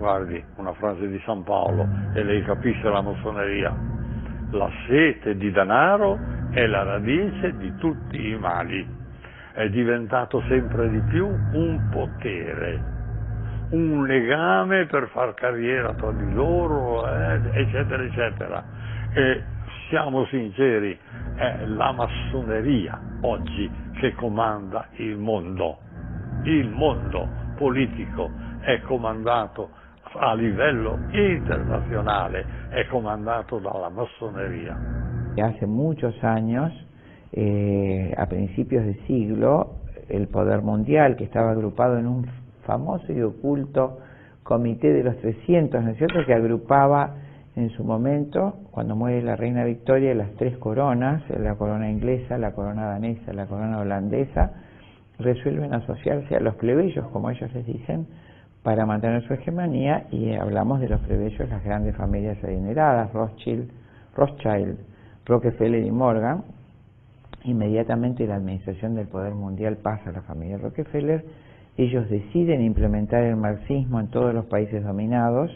guardi, una frase di San Paolo e lei capisce la massoneria. La sete di denaro è la radice di tutti i mali. È diventato sempre di più un potere, un legame per far carriera tra di loro, eccetera, eccetera. E siamo sinceri, è la massoneria oggi che comanda il mondo. Il mondo politico è comandato a livello internazionale, è comandato dalla massoneria. Hace muchos años, a principios de siglo, el poder mundial, que estaba agrupado en un famoso y oculto Comité de los 300, ¿no es cierto?, que agrupaba en su momento, cuando muere la reina Victoria, las tres coronas, la corona inglesa, la corona danesa, la corona holandesa, resuelven asociarse a los plebeyos, como ellos les dicen, para mantener su hegemonía, y hablamos de los plebeyos, las grandes familias adineradas, Rothschild, Rockefeller y Morgan. Inmediatamente la administración del poder mundial pasa a la familia Rockefeller. Ellos deciden implementar el marxismo en todos los países dominados.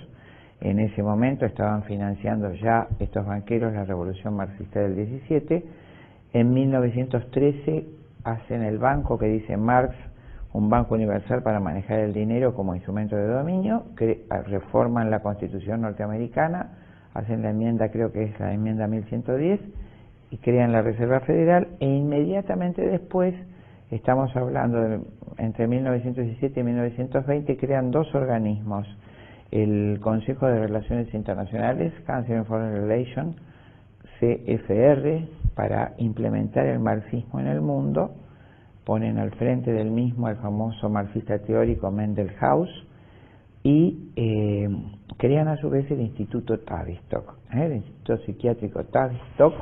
En ese momento estaban financiando ya estos banqueros la revolución marxista del 17. En 1913 hacen el banco que dice Marx, un banco universal para manejar el dinero como instrumento de dominio, que reforman la Constitución norteamericana, hacen la enmienda, creo que es la enmienda 1110, y crean la Reserva Federal, e inmediatamente después, estamos hablando de entre 1917 y 1920, crean dos organismos, el Consejo de Relaciones Internacionales, Council on Foreign Relations, CFR, para implementar el marxismo en el mundo. Ponen al frente del mismo al famoso marxista teórico Mendel House, y crean a su vez el Instituto Tavistock, el Instituto Psiquiátrico Tavistock,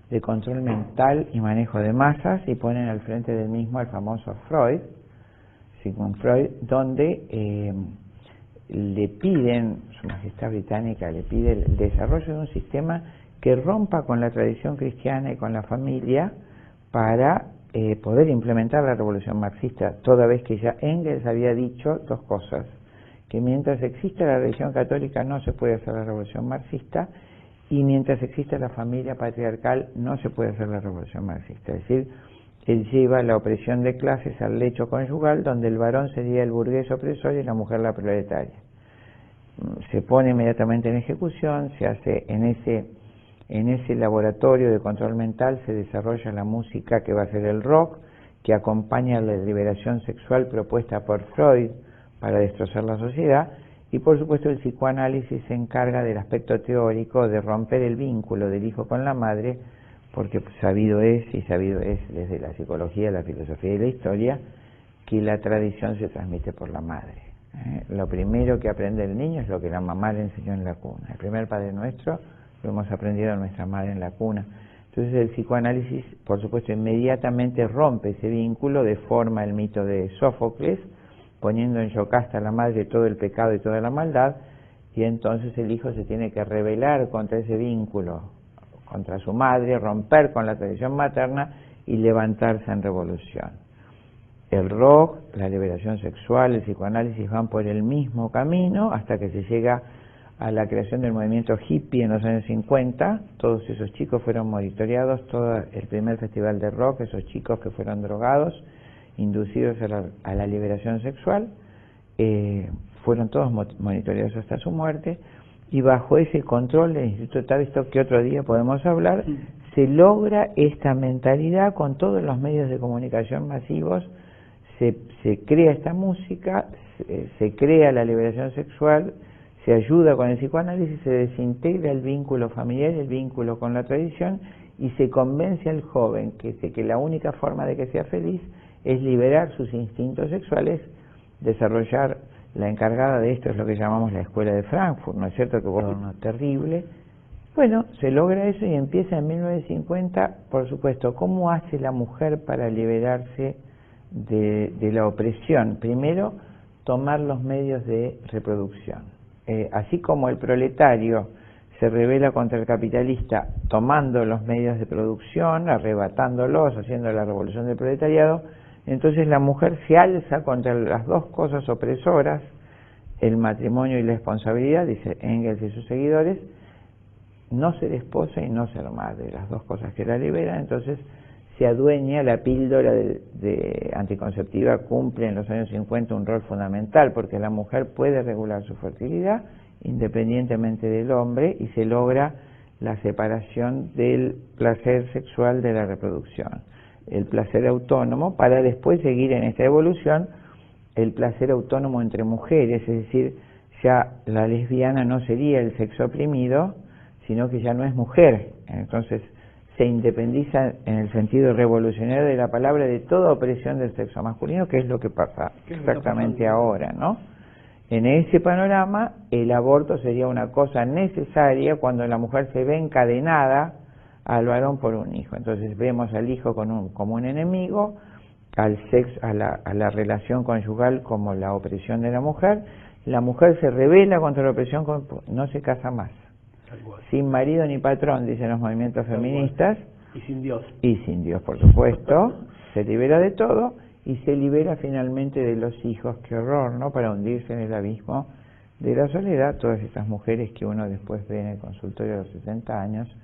de control mental y manejo de masas, y ponen al frente del mismo al famoso Freud, Sigmund Freud, donde le piden, Su Majestad Británica le pide el desarrollo de un sistema que rompa con la tradición cristiana y con la familia para poder implementar la revolución marxista, toda vez que ya Engels había dicho dos cosas: que mientras exista la religión católica no se puede hacer la revolución marxista, y mientras exista la familia patriarcal no se puede hacer la revolución marxista. Es decir, él lleva la opresión de clases al lecho conyugal, donde el varón sería el burgués opresor y la mujer la proletaria. Se pone inmediatamente en ejecución, se hace en ese laboratorio de control mental, se desarrolla la música que va a ser el rock, que acompaña la liberación sexual propuesta por Freud para destrozar la sociedad. Y por supuesto el psicoanálisis se encarga del aspecto teórico de romper el vínculo del hijo con la madre, porque sabido es desde la psicología, la filosofía y la historia, que la tradición se transmite por la madre. Lo primero que aprende el niño es lo que la mamá le enseñó en la cuna. El primer Padre Nuestro lo hemos aprendido a nuestra madre en la cuna. Entonces el psicoanálisis, por supuesto, inmediatamente rompe ese vínculo, deforma el mito de Sófocles, poniendo en Yocasta a la madre todo el pecado y toda la maldad, y entonces el hijo se tiene que rebelar contra ese vínculo, contra su madre, romper con la tradición materna y levantarse en revolución. El rock, la liberación sexual, el psicoanálisis van por el mismo camino hasta que se llega a la creación del movimiento hippie en los años 50. Todos esos chicos fueron monitoreados, todo el primer festival de rock, esos chicos que fueron drogados, inducidos a la liberación sexual, fueron todos monitoreados hasta su muerte, y bajo ese control del Instituto Tavistock, que otro día podemos hablar, se logra esta mentalidad con todos los medios de comunicación masivos, se crea esta música, se crea la liberación sexual, se ayuda con el psicoanálisis, se desintegra el vínculo familiar, el vínculo con la tradición, y se convence al joven que la única forma de que sea feliz es liberar sus instintos sexuales, desarrollar. La encargada de esto es lo que llamamos la Escuela de Frankfurt, ¿no es cierto? Que fue uno terrible. Bueno, se logra eso y empieza en 1950, por supuesto. ¿Cómo hace la mujer para liberarse de la opresión? Primero, tomar los medios de reproducción. Así como el proletario se rebela contra el capitalista tomando los medios de producción, arrebatándolos, haciendo la revolución del proletariado, entonces la mujer se alza contra las dos cosas opresoras, el matrimonio y la responsabilidad, dice Engels y sus seguidores, no ser esposa y no ser madre, las dos cosas que la liberan. Entonces se adueña la píldora de anticonceptiva, cumple en los años 50 un rol fundamental, porque la mujer puede regular su fertilidad independientemente del hombre y se logra la separación del placer sexual de la reproducción, el placer autónomo, para después seguir en esta evolución el placer autónomo entre mujeres, es decir, ya la lesbiana no sería el sexo oprimido, sino que ya no es mujer. Entonces se independiza en el sentido revolucionario de la palabra de toda opresión del sexo masculino, que es lo que pasa exactamente ahora, ¿no? En ese panorama, el aborto sería una cosa necesaria cuando la mujer se ve encadenada al varón por un hijo. Entonces vemos al hijo como un enemigo, al sexo, a la relación conyugal como la opresión de la mujer se rebela contra la opresión, no se casa más. Sin marido ni patrón, dicen los movimientos feministas. Y sin Dios. Y sin Dios, por supuesto. Se libera de todo y se libera finalmente de los hijos. Qué horror, ¿no? Para hundirse en el abismo de la soledad. Todas estas mujeres que uno después ve en el consultorio a los 60 años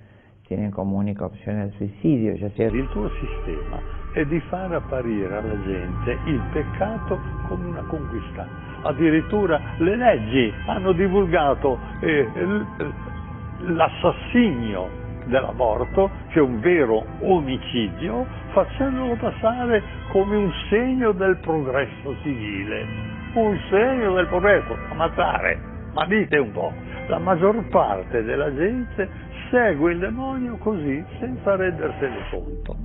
tienen como única opción el suicidio, ya sea... Il tuo sistema è di far apparire alla gente il peccato come una conquista. Addirittura le leggi hanno divulgato l'assassinio dell'aborto, che è un vero omicidio, facendolo passare come un segno del progresso civile. Un segno del progresso, ammazzare. Ma dite un po', la maggior parte della gente segue il demonio così, senza rendersene conto.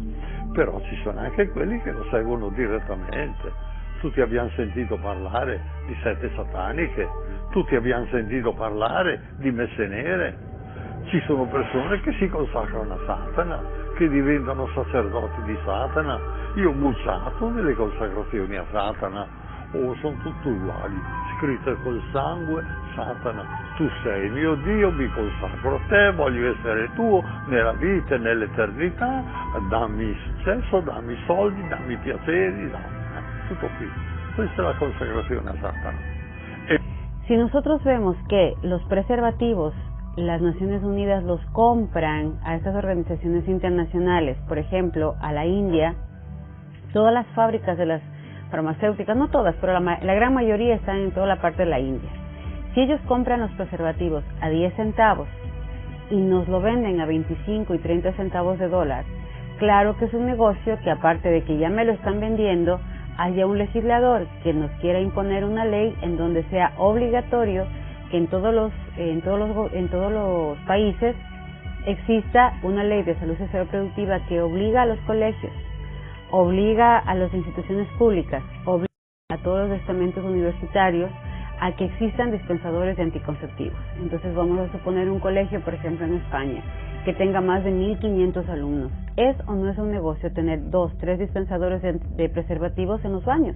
Però ci sono anche quelli che lo seguono direttamente. Tutti abbiamo sentito parlare di sette sataniche, tutti abbiamo sentito parlare di messe nere. Ci sono persone che si consacrano a Satana, che diventano sacerdoti di Satana. Io ho bucciato nelle consacrazioni a Satana, sono tutte uguali, scritte col sangue: Satana, tu sei mio Dio, mi consacro a te, voglio essere tuo nella vita e nell'eternità, dammi successo, dammi soldi, dammi piaceri, tutto qui. Questa è la consacrazione a Satana. Si nosotros vemos que los preservativos, las Naciones Unidas los compran a estas organizaciones internacionales, por ejemplo, a la India, todas las fábricas de las farmacéuticas, no todas, pero la gran mayoría están en toda la parte de la India. Si ellos compran los preservativos a 10 centavos y nos lo venden a 25 y 30 centavos de dólar, claro que es un negocio que, aparte de que ya me lo están vendiendo, haya un legislador que nos quiera imponer una ley en donde sea obligatorio que en todos los países exista una ley de salud sexual reproductiva que obliga a los colegios, obliga a las instituciones públicas, obliga a todos los estamentos universitarios a que existan dispensadores de anticonceptivos. Entonces vamos a suponer un colegio, por ejemplo en España, que tenga más de 1.500 alumnos. ¿Es o no es un negocio tener 2, 3 dispensadores de preservativos en los baños?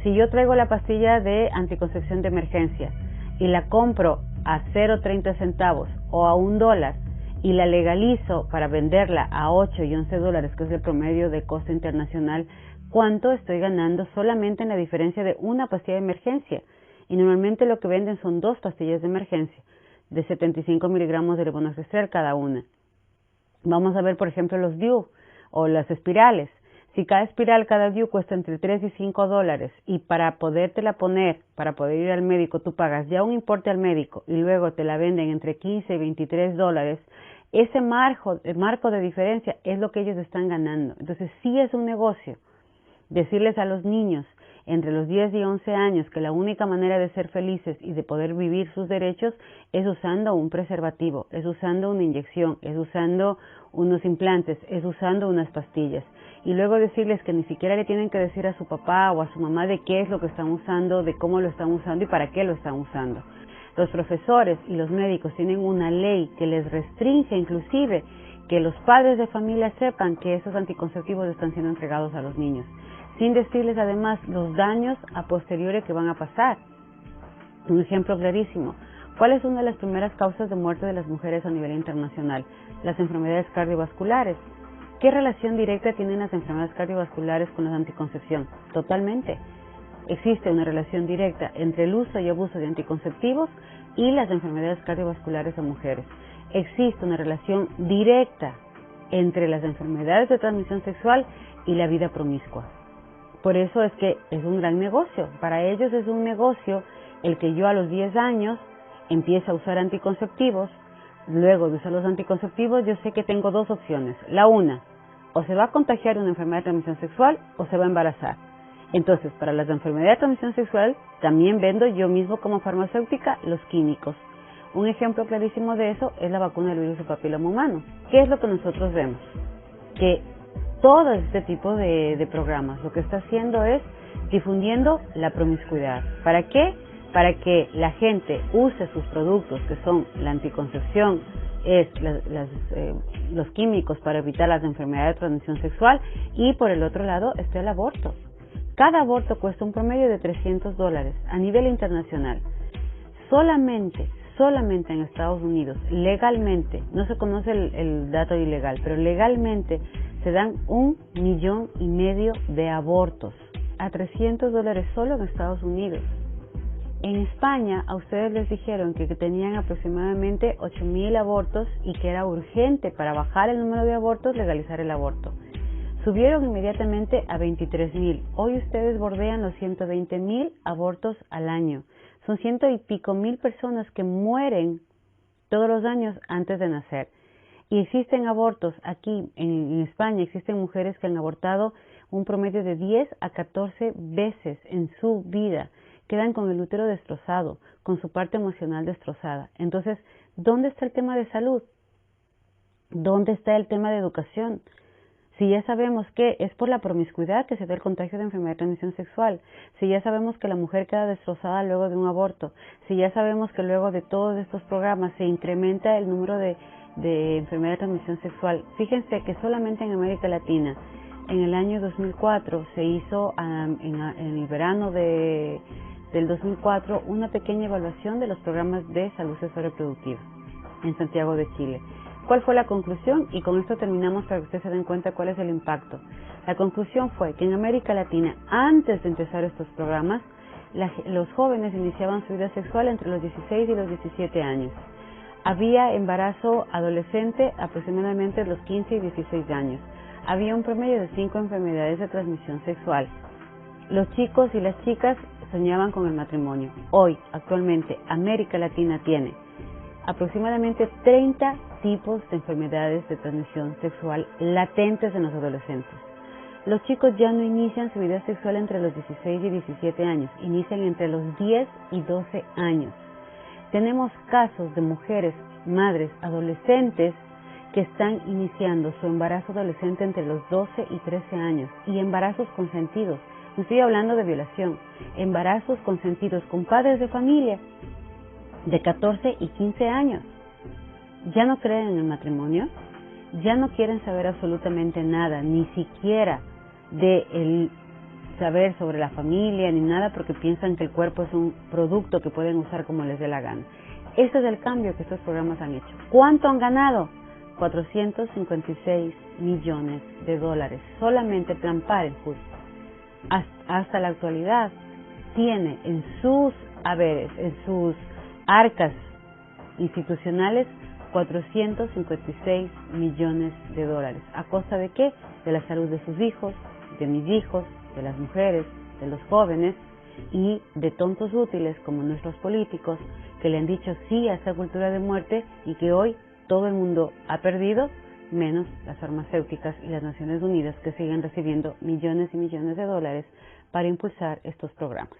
Si yo traigo la pastilla de anticoncepción de emergencia y la compro a 0.30 centavos o a $1 y la legalizo para venderla a 8 y 11 dólares, que es el promedio de costo internacional, ¿cuánto estoy ganando solamente en la diferencia de una pastilla de emergencia? Y normalmente lo que venden son 2 pastillas de emergencia de 75 miligramos de levonorgestrel cada una. Vamos a ver, por ejemplo, los DIU o las espirales. Si cada espiral, cada DIU cuesta entre 3 y 5 dólares y para podértela poner, para poder ir al médico, tú pagas ya un importe al médico y luego te la venden entre 15 y 23 dólares, ese marco de diferencia es lo que ellos están ganando. Entonces sí es un negocio decirles a los niños entre los 10 y 11 años que la única manera de ser felices y de poder vivir sus derechos es usando un preservativo, es usando una inyección, es usando unos implantes, es usando unas pastillas. Y luego decirles que ni siquiera le tienen que decir a su papá o a su mamá de qué es lo que están usando, de cómo lo están usando y para qué lo están usando. Los profesores y los médicos tienen una ley que les restringe inclusive que los padres de familia sepan que esos anticonceptivos están siendo entregados a los niños, sin decirles además los daños a posteriori que van a pasar. Un ejemplo clarísimo: ¿cuál es una de las primeras causas de muerte de las mujeres a nivel internacional? Las enfermedades cardiovasculares. ¿Qué relación directa tienen las enfermedades cardiovasculares con la anticoncepción? Totalmente. existe una relación directa entre el uso y abuso de anticonceptivos y las enfermedades cardiovasculares en mujeres. Existe una relación directa entre las enfermedades de transmisión sexual y la vida promiscua. Por eso es que es un gran negocio. Para ellos es un negocio el que yo a los 10 años empiece a usar anticonceptivos. Luego de usar los anticonceptivos, yo sé que tengo dos opciones. La una, o se va a contagiar una enfermedad de transmisión sexual o se va a embarazar. Entonces, para las enfermedades de transmisión sexual, también vendo yo mismo como farmacéutica los químicos. Un ejemplo clarísimo de eso es la vacuna del virus del papiloma humano. ¿Qué es lo que nosotros vemos? Que todo este tipo de programas lo que está haciendo es difundiendo la promiscuidad. ¿Para qué? Para que la gente use sus productos, que son la anticoncepción, los químicos para evitar las enfermedades de transmisión sexual, y por el otro lado está el aborto. Cada aborto cuesta un promedio de $300 a nivel internacional. Solamente en Estados Unidos, legalmente, no se conoce el dato ilegal, pero legalmente se dan 1,5 millones de abortos a $300 solo en Estados Unidos. En España a ustedes les dijeron que tenían aproximadamente 8,000 abortos y que era urgente para bajar el número de abortos legalizar el aborto. Subieron inmediatamente a 23,000. Hoy ustedes bordean los 120,000 abortos al año. Son 100 y pico mil personas que mueren todos los años antes de nacer. Y existen abortos aquí en España, existen mujeres que han abortado un promedio de 10 a 14 veces en su vida. Quedan con el útero destrozado, con su parte emocional destrozada. Entonces, ¿dónde está el tema de salud? ¿Dónde está el tema de educación? Si ya sabemos que es por la promiscuidad que se da el contagio de enfermedad de transmisión sexual, si ya sabemos que la mujer queda destrozada luego de un aborto, si ya sabemos que luego de todos estos programas se incrementa el número de enfermedad de transmisión sexual, fíjense que solamente en América Latina, en el año 2004 se hizo en el verano del 2004 una pequeña evaluación de los programas de salud sexual reproductiva en Santiago de Chile. ¿Cuál fue la conclusión? Y con esto terminamos para que ustedes se den cuenta cuál es el impacto. La conclusión fue que en América Latina, antes de empezar estos programas, los jóvenes iniciaban su vida sexual entre los 16 y los 17 años. Había embarazo adolescente aproximadamente los 15 y 16 años. Había un promedio de 5 enfermedades de transmisión sexual. Los chicos y las chicas soñaban con el matrimonio. Hoy, actualmente, América Latina tiene aproximadamente 30 tipos de enfermedades de transmisión sexual latentes en los adolescentes. Los chicos ya no inician su vida sexual entre los 16 y 17 años, inician entre los 10 y 12 años. Tenemos casos de mujeres, madres, adolescentes que están iniciando su embarazo adolescente entre los 12 y 13 años y embarazos consentidos. No estoy hablando de violación, embarazos consentidos con padres de familia de 14 y 15 años. Ya no creen en el matrimonio, ya no quieren saber absolutamente nada, ni siquiera de el saber sobre la familia ni nada, porque piensan que el cuerpo es un producto que pueden usar como les dé la gana. Ese es el cambio que estos programas han hecho. ¿Cuánto han ganado? $456 millones solamente Plan Parenthood. Hasta la actualidad tiene en sus haberes, en sus arcas institucionales, $456 millones. ¿A costa de qué? De la salud de sus hijos, de mis hijos, de las mujeres, de los jóvenes y de tontos útiles como nuestros políticos que le han dicho sí a esta cultura de muerte y que hoy todo el mundo ha perdido, menos las farmacéuticas y las Naciones Unidas que siguen recibiendo millones y millones de dólares para impulsar estos programas.